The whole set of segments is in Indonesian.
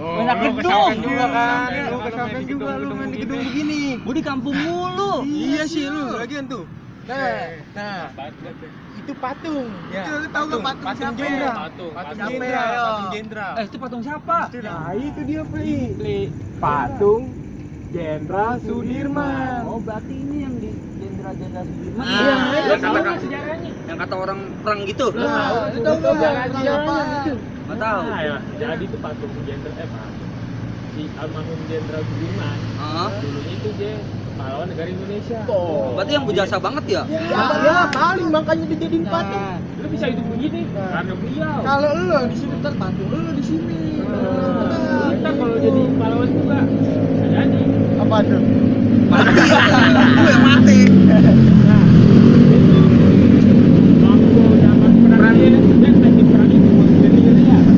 Enak gedung juga kan. Lu kesampaian juga lu main di gedung begini. Gua di kampung mulu. Iya sih lu lagian tuh. Nah, itu patung. Ya. Itu lu tahu enggak patung siapa? Jenderal. Patung jenderal, patung jenderal. Itu patung siapa? Nah, itu dia, patung Jenderal Sudirman. Oh, berarti ini yang di Jenderal Sudirman. Iya, Yang kata orang perang gitu. Nah, lu tahu enggak siapa itu? Enggak tahu. Nah, ya. Jadi itu patung jenderal si almarhum Jenderal Sudirman. Dulunya itu dia pahlawan negara Indonesia. Berarti yang berjasa banget ya? Ya, paling makanya dijadiin patung. Lu bisa hidup begini karena beliau. Kalau lu di sini ntar patung lu di sini. Ntar kalau jadi pahlawan juga bisa jadi. Apa tuh? Gue yang mati. Waktu zaman perang ini dan lagi perang itu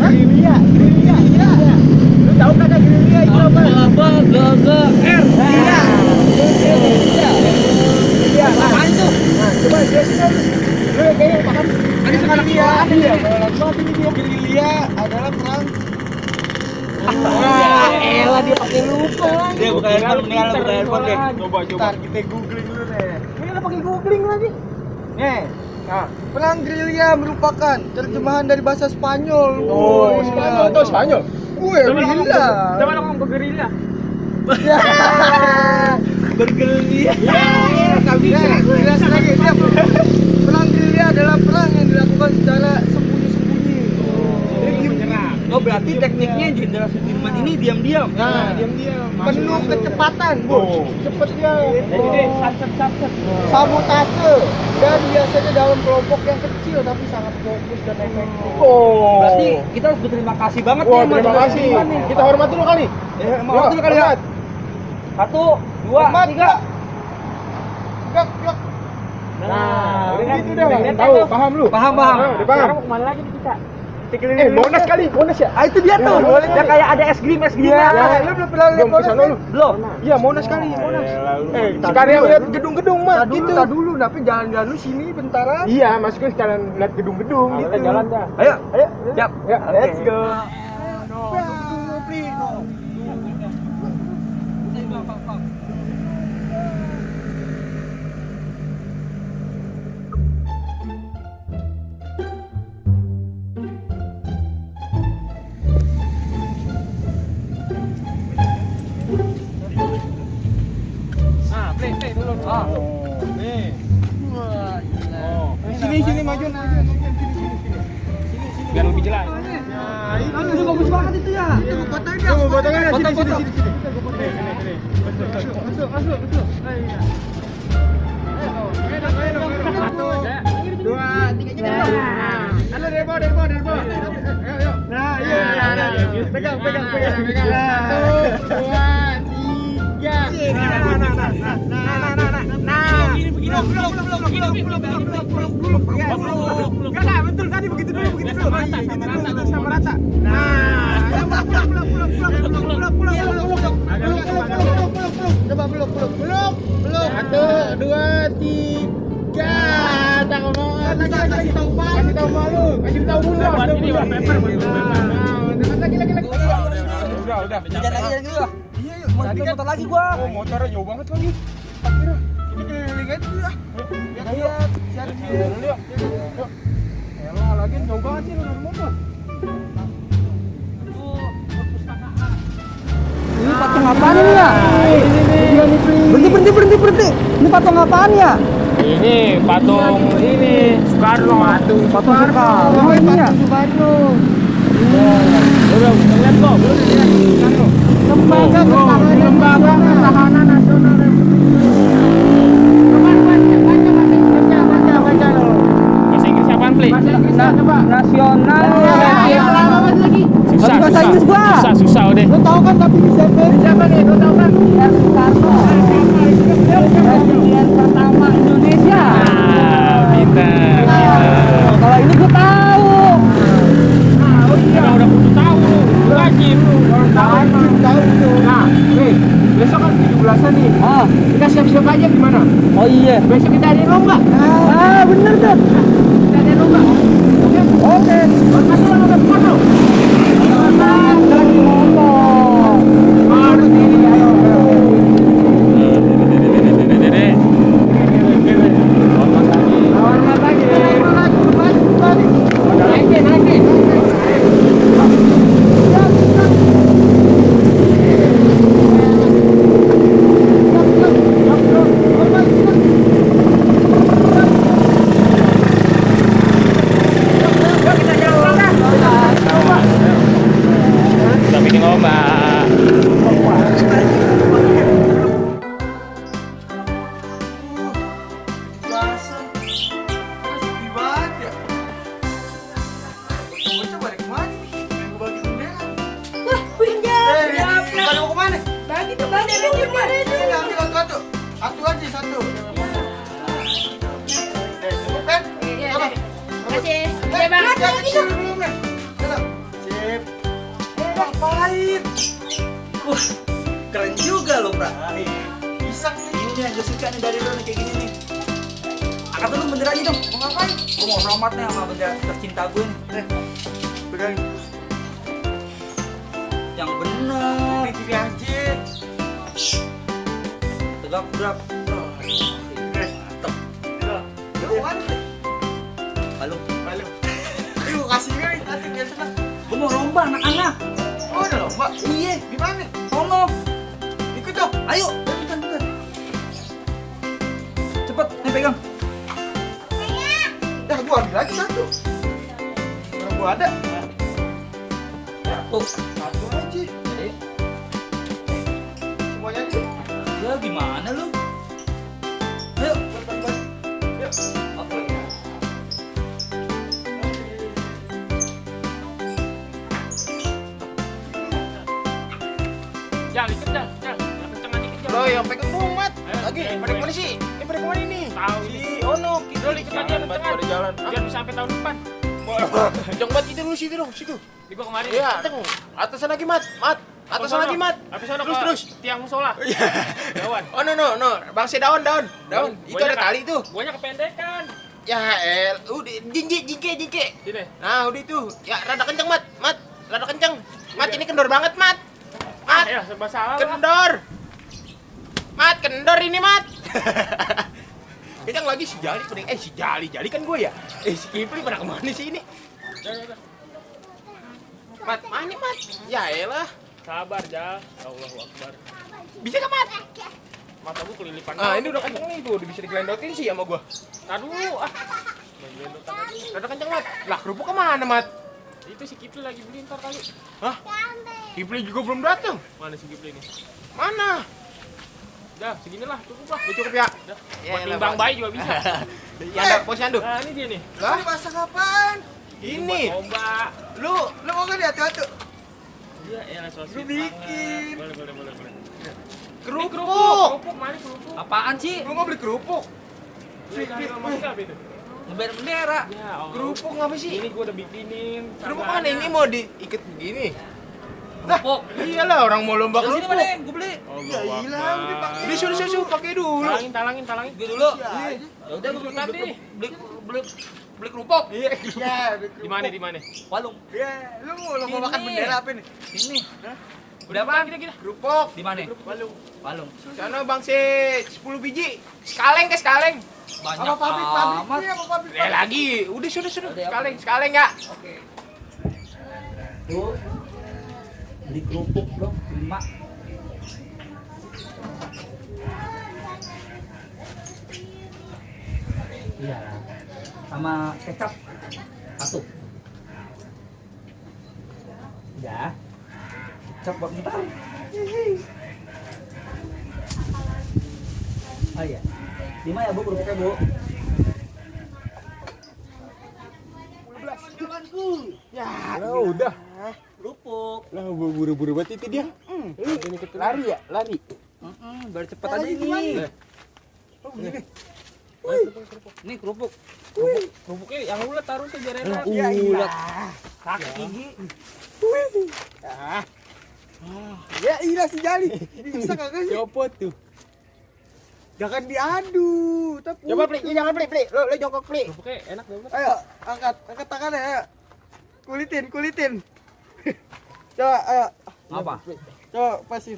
Gerilya, iya. Lu tahu kagak gerilya itu apa? GGR. Iya. Apaan itu? Nah, coba gerilya. Lu kayaknya paham. Ada sekarang Iya, iya. Gerilya adalah perang. Elah dia pakai lupa lagi. Dia buka handphone, mendingan lu buka handphone deh. Coba. Ntar kita googling dulu deh. Ini udah pakai googling lagi. Nih. Nah, perang gerilya merupakan terjemahan dari bahasa Spanyol. Oh, Spanyol atau Spanyol? Gue bilang. Coba ngomong bergerilya. Bergerilya. Enggak bisa. Jelas lagi dia. Perang gerilya adalah perang yang dilakukan secara sembunyi-sembunyi. Oh, berarti tekniknya Jenderal Sudirman ini diam-diam. Nah, diam-diam. Penuh kecepatan, Bos. Cepet dia. Jadi satset. Sabotase dan biasanya dalam kelompok yang kecil tapi sangat fokus dan efektif. Berarti kita harus berterima kasih banget Wah, ya sama terima Jenderal kasih. Sudirman nih. Kita hormat dulu kali. Hormat dulu kali ya. 1, 2, 3. Gak. Nah, udah kan? gitu dah. Udah Tahu, paham lu? Paham. Udah paham. Sekarang mau kemana lagi nih kita? Monas kali, Monas ya? Ah, itu dia tuh. Boleh. Yang kayak ada es krim Iya, lu belum pernah lihat Monas Belum. Belum. Iya, Monas kali, Monas. Sekalian lihat gedung-gedung mah gitu. Tar dulu, tapi jalan-jalan lu sini bentar aja. Iya, maksudnya sekalian lihat gedung-gedung gitu. Jalan dah. Ayo. Siap. Ya, let's go. Play dulu. Nih. Wah, gila. Sini maju. Sini. Biar lebih jelas. Nah, Itu bagus banget itu ya. Itu gua fotoin ya. Foto. Masuk. Ayo. Dua, tiga. Halo, Derbo. Ayo. Nah, iya. Pegang. 1, 2, 3. Nah. Enggak, betul tadi begitu dulu. Sama rata. Nah, coba peluk. 1, 2, 3. Kasih tahu malu. Kasih tahu dulu. Ini wallpaper. Lagi. Udah. Jalan lagi lah. Iya, yuk. Motor lagi gua. Oh, motornya jauh banget lagi. Akhirnya kita keliling aja dulu ya. Lihat. Siap dulu yuk. Elah, lagi jauh banget sih lu motor. Ini patung apaan ini ya? Berhenti. Ini patung apaan ya? Ini patung ini Soekarno. Patung Soekarno ini ya? Soekarno. Udah lihat kok, belum dilihat Soekarno. Lembaga Pertahanan Nasional Baca lo. Bahasa Inggris apaan, Play? Bahasa Inggris coba. Nasional. Susah. Bahasa Inggris gua. Susah udah. Lo tahu kan tapi siapa nih? Lo tahu kan? Soekarno. Presiden pertama Indonesia. Pintar. Kalau ini gua tahu. Udah butuh tahu lu. Wajib. Tahu tuh. Nah, nih, besok kan 17-an nih. Kita siap-siap aja gimana? Oh iya. Besok kita ada lomba. Bener tuh. Kita ada lomba. Oke. Hormat dulu sama Soekarno. Udah bikin ombak. Basah. Sepi banget ya. Bocah balik kemana nih? Pengen gua bagi bendera. Wah, pinjam. Pada mau kemana? Bagi tuh bagi bendera itu. Sini ambil satu-satu. Satu aja satu. Cukup kan? Iya, Sana. Makasih. Eh, Oke, Bang. jangan kecil dulu, men. Sana. Sip. Ngapain? Wah, keren juga lo, Pra. Pisang nih. Ini yang gue suka nih dari lo nih kayak gini nih. Angkat dulu benderanya dong. Mau ngapain? Gue mau promote nih sama bendera tercinta gue nih. Pegang. Yang bener. Gini aja. Tegap, tegap. Lu mana? Halo. Malu. Ini gua kasih nih, nanti biar senang. Gue mau lomba anak-anak. Oh, udah lomba. Iya. Di mana? Sono. Ikut dong. Ayo. Bukan, bukan. Cepet, nih pegang. Dah, gua ambil lagi satu. Kalau gua ada. Tuh. Satu aja. Jadi, Semuanya aja. ya gimana lu? Ayo. Ban. Yuk. Oke. Jal, ikut Jal. Jal, yang kencengan dikit Jal. Loh, yang pegang dong, Mat. Ayo, Lagi, ayo, pada ayo. kemana sih? Ini pada kemana ini? Tahu Si ini. Ono. Dol, ikut aja yang kencengan. Pada jalan. Biar bisa sampai tahun depan. Jangan buat itu dulu situ dong, situ. Di gua kemarin. Iya, atasan lagi, Mat. Atasan lagi, Mat. Habis sana Terus. tiang musola. Iya. Dawan. Oh, no. Bangsa daun. Itu ada tali tuh. Guanya kependekan. Ya, udah jingke. Sini. Nah, udah itu. Ya, rada kenceng, Mat. Rada kenceng. Mat, ini kendor banget, Mat. Mat, Ya, serba salah lah. kendor. Mat, kendor ini, Mat. Kenceng lagi si Jali, si Jali kan gue ya. Si Kipli pada kemana sih ini? Jangan. Mat, mana, Mat? Ya elah. Sabar, Jal. Allahu Akbar. Bisa kan, Mat? Mata gua kelilipan. Ah, ini udah kenceng nih, tuh. Udah bisa digelendotin sih sama gua. Tar dulu, ah. Main gelendotan aja. Rada kenceng, Mat. Lah, kerupuk kemana, Mat? Itu si Kipli lagi beli ntar kali. Hah? Kipli juga belum datang. Mana si Kipli ini? Mana? Dah, segini lah, cukup lah. Udah cukup ya? Dah. Ya, Buat elah, timbang Mat. bayi juga bisa. Ya, ada posyandu. Nah, ini dia nih. Lah, masak kapan? Ini. Buat ombak. Lu mau kan hati-hati? Iya, elah sosis. Lu bikin. Boleh. Kerupuk. Kerupuk, mana kerupuk? Apaan sih? Lu mau beli kerupuk? Ini maksudnya apa itu? Ngeber bendera. Ya, Allah. Kerupuk ngapa sih? Ini gua udah bikinin. Kerupuk kan ini mau diikat begini. Kerupuk. Iyalah orang mau lomba Dari sini kerupuk. mana? Gue beli. Ya iyalah, udah pakai. Udah susu pakai dulu. Talangin. Gue dulu. Ya Ya udah gue Tadi. beli kerupuk. Iya, ya, Di mana? Walung. Ya, lu mau Ini. makan bendera apa nih? Ini. Hah? Udah apaan? Kita. Kerupuk. Di mana? Balung. Walung. Sana Bang si 10 biji. Sekaleng. Banyak Apa pabrik amat. ini apa pabrik? Lagi. Udah sudah. Udah, ya. Sekaleng ya. Oke. Tuh. Beli kerupuk dong, 5. Iya. Sama kecap 1. Ya. Kecap buat bentar. Oh iya. 5 ya Bu kerupuknya Bu. 15. Ya, udah. Kerupuk. Lah buru-buru banget itu dia. Ini lari ya, lari. Biar cepet aja ini. Oh, begini. Ini kerupuk. Kerupuknya yang ulet taruh tuh biar enak. Ya, Ulet. iya. Kaki gigi. Ya iya si Jali. Bisa kagak sih? Coba tuh. Jangan diadu. Tapi coba Pli, jangan Pli. Lo jongkok Pli. Kerupuknya enak banget. Ayo, angkat tangannya ayo. Kulitin. Coba, ayo. Apa? Coba pasif.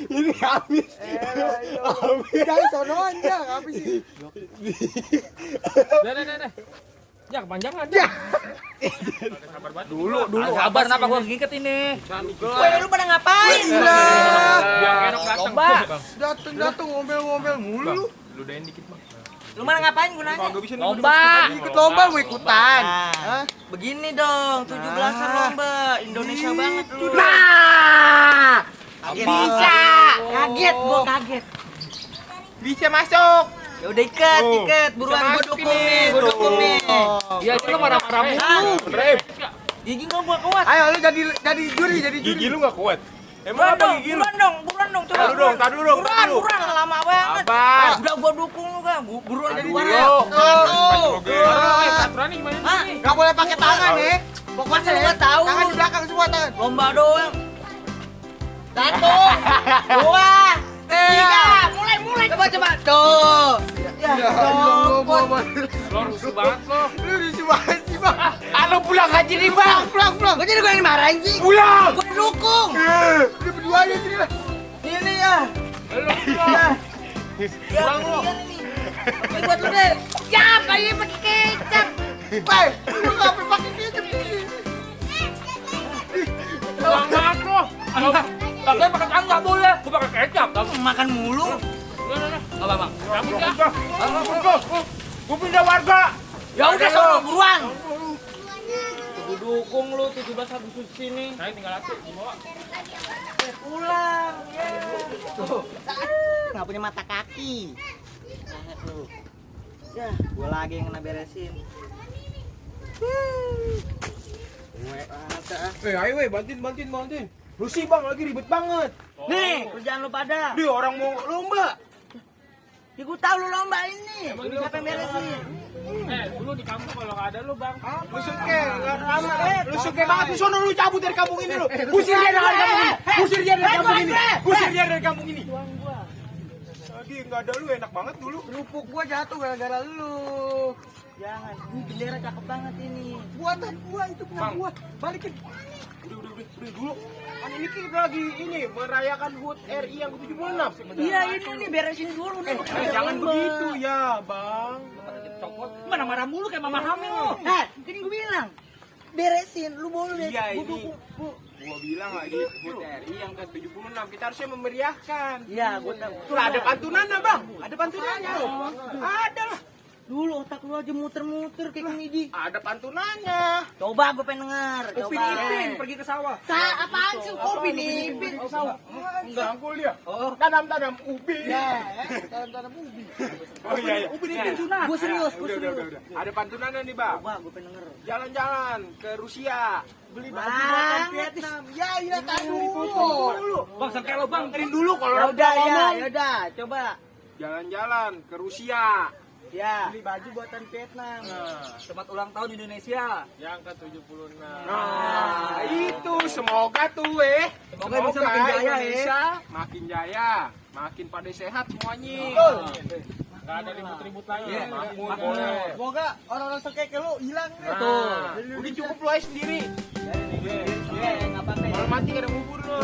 Ini habis. Jangan sono aja, habis sih. Dah. Ya kepanjangan. Ya. Sabar banget. Dulu sabar kenapa gua ngiket ini? Woi, lu pada ngapain? Biar kerok datang. Lomba. Dateng ngomel-ngomel mulu. Lu dahin dikit, Bang. Lu mana ngapain gunanya? Lomba. Ikut lomba mau ikutan. Nah, Hah? begini dong, 17-an lomba. Indonesia banget lu. Nah. Kaget. Bisa. Kaget, gua kaget. Bisa masuk. Ya udah ikat, buruan gua dukung nih, Iya, itu lu marah-marah mulu. Rem. Gigi gua kuat. Ayo lu jadi juri. Gigi lu nggak kuat. Buruan Emang apa dong, gigi lu? buruan dong, coba. Tar dulu dong. Buruan, lama banget. Sabar. Udah gua dukung lu kan, buruan jadi Aduh, juara. yuk. Satu. Peraturan gimana Hah? nih? Gak boleh pakai tangan ya. Pokoknya Masa lu nggak tahu? Tangan di belakang semua tangan. Lomba doang. Satu, dua, tiga. Mulai. Coba. Tuh. Ya, Lo rusuh banget lo. Lu rusuh banget sih, Bang. Halo pulang haji nih bang. Pulang. Gua jadi gua yang dimarahin sih. Pulang. Gua dukung. Udah berdua aja sini lah. Ini ya. Lo pulang. Ya, ini buat lu deh. Siap, kayak pakai kecap. Woi, lu ngapain pakai kecap sini? Pulang banget lo. Tapi pakai tangan nggak boleh. Gua pakai kecap. Makan mulu. Apa, Bang? Kamu dah. Gue pindah warga. Ya udah sono buruan. Gua dukung lu 17 Agustus sini. Saya tinggal atuh di bawah. Pulang. Tuh. Nggak punya mata kaki. Nah, lu. Ya, gua lagi yang kena beresin. Ayo bantuin. Rusi bang lagi ribet banget. Nih, kerjaan lu pada. Dia orang mau lomba. Ya gua tahu lu lomba ini. Siapa yang beresin? Dulu di kampung kalau nggak ada lo, Bang. Lu suke banget. Lu sono lu cabut dari kampung ini lu. Usir dia dari kampung ini. Usir dia dari kampung ini. Tadi nggak ada lu enak banget dulu. Kerupuk gua jatuh gara-gara lu. Jangan. Ini bendera cakep banget ini. Buatan gua itu punya Bang. gua. Balikin. Udah dulu. Kan ini kita lagi merayakan HUT RI yang ke-76. Iya, ini nih beresin dulu nih. Jangan begitu ya, Bang. Mana marah mulu kayak mama hamil lu. Ini gua bilang. Beresin, lu boleh. Iya, Gua ini. dukung. Gua bilang lagi HUT RI yang ke-76. Kita harusnya memeriahkan. Iya, gua tahu. Tuh ada pantunannya, Bang. Ada pantunannya. Ada lah. Dulu otak lu aja muter-muter kayak gini, Ji. Ada pantunannya. Coba gue pengen denger. Coba. Upin pergi ke sawah. Apaan sih? Upin Ipin. Enggak, dia. Tanam ubi. Tanam ubi. Oh iya. Upin Ipin sunat. Gue serius, gue Udah. serius. Ada pantunannya nih, Bang. Coba gue pengen denger. Jalan-jalan ke Rusia. Beli baju Bang. buatan Vietnam. Ya, tahan dulu. Bang, sangkai lo Bang, dengerin dulu kalau Ya orang udah, tua ngomong. ya udah. Coba. Jalan-jalan ke Rusia. Ya. Beli baju buatan Vietnam. Selamat ulang tahun Indonesia. Yang ke-76. Nah, itu semoga tuh Semoga bisa makin jaya, Indonesia makin jaya, makin pada sehat semuanya. Nggak ada ribut-ribut lagi. Iya, Makmur. makmur. Semoga orang-orang sekeke lu hilang. Nah, udah cukup lu aja sendiri. Nggak apa-apa. Kalau mati gak ada bubur lu.